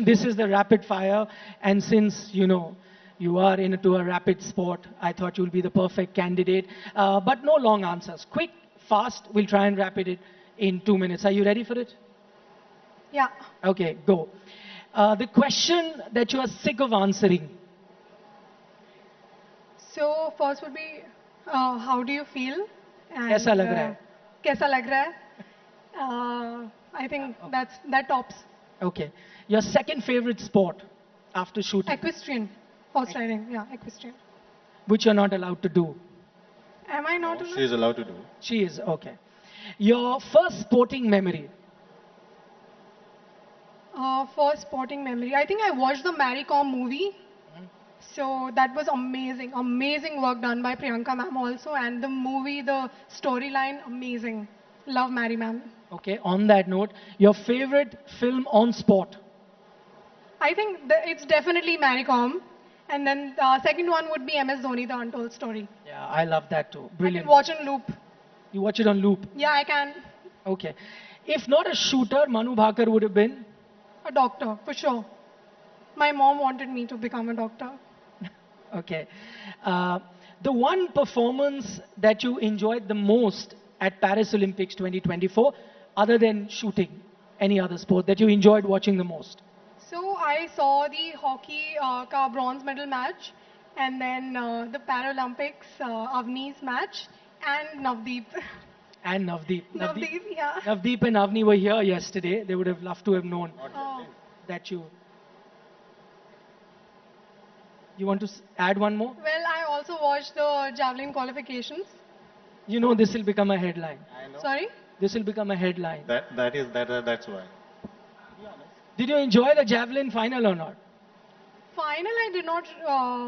this is the rapid fire, and since, you know, you are into a rapid sport, I thought you'll be the perfect candidate. But no long answers. Quick, fast, we'll try and wrap it in 2 minutes. Are you ready for it? Yeah. Okay, go. The question that you are sick of answering. So first would be, how do you feel? And कैसा लग रहा है? कैसा लग रहा है? I think that tops. Okay. Your second favorite sport after shooting, Equestrian, horse riding. Yeah, equestrian. which you're not allowed to do. Am I not? No, she is allowed to do. She is, okay. Your first sporting memory. First sporting memory. I think I watched the Mary Kom movie. So that was amazing. Amazing work done by Priyanka ma'am also. And the movie, the storyline, amazing. Love Mary ma'am. Okay, on that note, your favorite film on sport. I think it's definitely Mary Kom. And then the second one would be MS Dhoni, The Untold Story. Yeah, I love that too. I Brilliant. can watch on loop. You watch it on loop. Yeah, I can. Okay. If not a shooter, Manu Bhakar would have been? A doctor, for sure. My mom wanted me to become a doctor. Okay. The one performance that you enjoyed the most at Paris Olympics 2024, other than shooting, any other sport that you enjoyed watching the most? So I saw the hockey ka bronze medal match, and then the Paralympics Avni's match, and Navdeep. And Navdeep. Navdeep, yeah. Navdeep and Avni were here yesterday. They would have loved to have known Oh. that you... You want to add one more? Well, I also watched the javelin qualifications. You know this will become a headline. I know. Sorry? This will become a headline. That's why. Did you enjoy the javelin final or not? Final I did not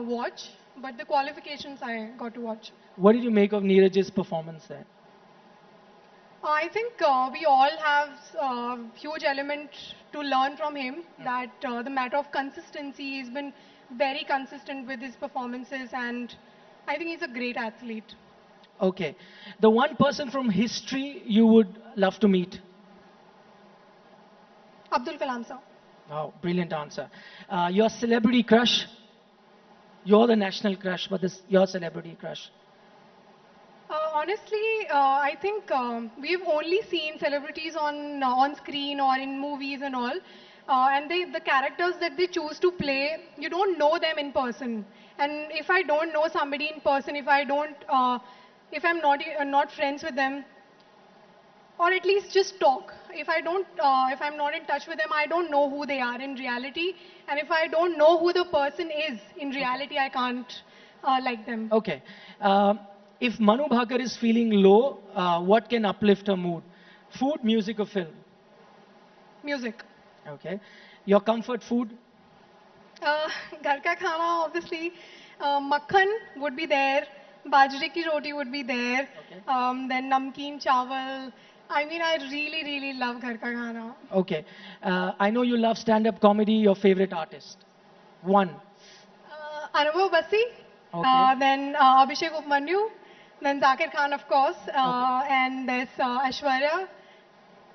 watch, but the qualifications I got to watch. What did you make of Neeraj's performance there? I think we all have a huge element to learn from him, that the matter of consistency, he's been very consistent with his performances, and I think he's a great athlete. Okay. The one person from history you would love to meet? Abdul Kalam sir. Wow, brilliant answer. Your celebrity crush? You're the national crush, but this your celebrity crush. Honestly, I think we've only seen celebrities on screen or in movies and all, and the characters that they choose to play, you don't know them in person. And if I don't know somebody in person, if I'm not friends with them, or at least just talk. If I'm not in touch with them, I don't know who they are in reality. And if I don't know who the person is in reality, I can't like them. Okay. If Manu Bhakar is feeling low, what can uplift her mood? Food, music, or film? Music. Okay. Your comfort food? Ghar ka khana, obviously. Makhan would be there. Bajre ki roti would be there. Okay. Then namkeen chawal. I mean, I really, really love ghar ka khana. Okay. I know you love stand-up comedy. Your favorite artist? One. Anubhav Basi. Okay. Then Abhishek Upmanyu. Then Zakir Khan, of course. And there's Aishwarya.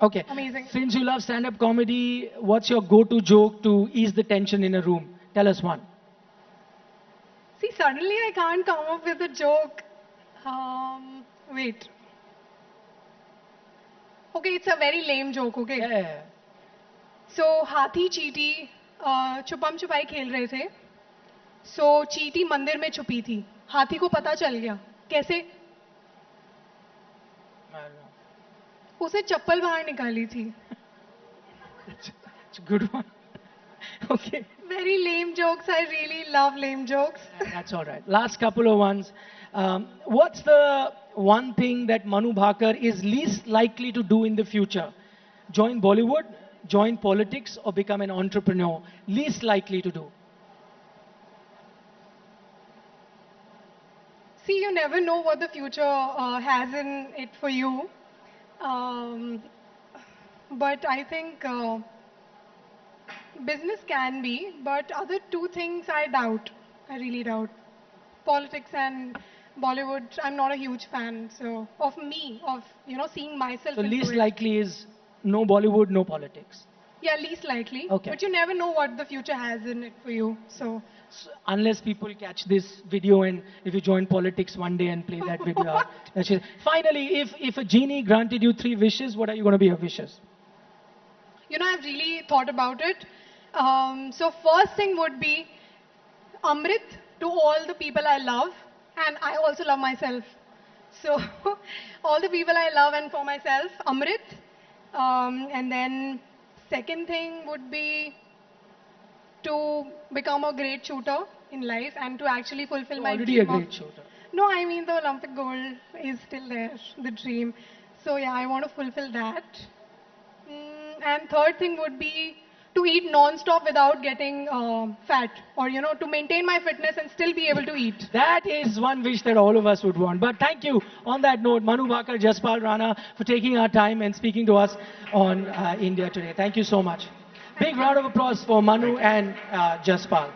Okay. Amazing. Since you love stand-up comedy, what's your go-to joke to ease the tension in a room? Tell us one. See, suddenly I can't come up with a joke. Wait. Okay, it's a very lame joke, okay? Yeah. So, हाथी चींटी छुपम छुपाई खेल रहे थे. So, चींटी मंदिर में छुपी थी. हाथी को पता चल गया. कैसे? I don't know. उसे चप्पल बाहर निकाली थी. It's a good one. Okay. Very lame jokes. I really love lame jokes. That's all right. Last couple of ones. What's the one thing that Manu Bhakar is least likely to do in the future? Join Bollywood, join politics, or become an entrepreneur? Least likely to do. See, you never know what the future has in it for you. But I think business can be, but other two things I doubt. I really doubt. Politics and Bollywood, I'm not a huge fan. So of me, of seeing myself So into least it. likely is no Bollywood, no politics. Yeah, least likely. Okay. But you never know what the future has in it for you. So, Unless people catch this video and if you join politics one day and play that video out. Finally, if a genie granted you 3 wishes, what are you going to be your wishes? I've really thought about it. So first thing would be Amrit to all the people I love, and I also love myself. So all the people I love and for myself, Amrit. And then second thing would be to become a great shooter in life and to actually fulfill You're my already a dream of. great shooter. No, I mean the Olympic gold is still there, the dream. So yeah, I want to fulfill that. And third thing would be to eat non-stop without getting fat, or to maintain my fitness and still be able to eat. That is one wish that all of us would want. But thank you on that note, Manu Bhaker, Jaspal Rana, for taking our time and speaking to us on India Today. Thank you so much. Big round of applause for Manu and Jaspal.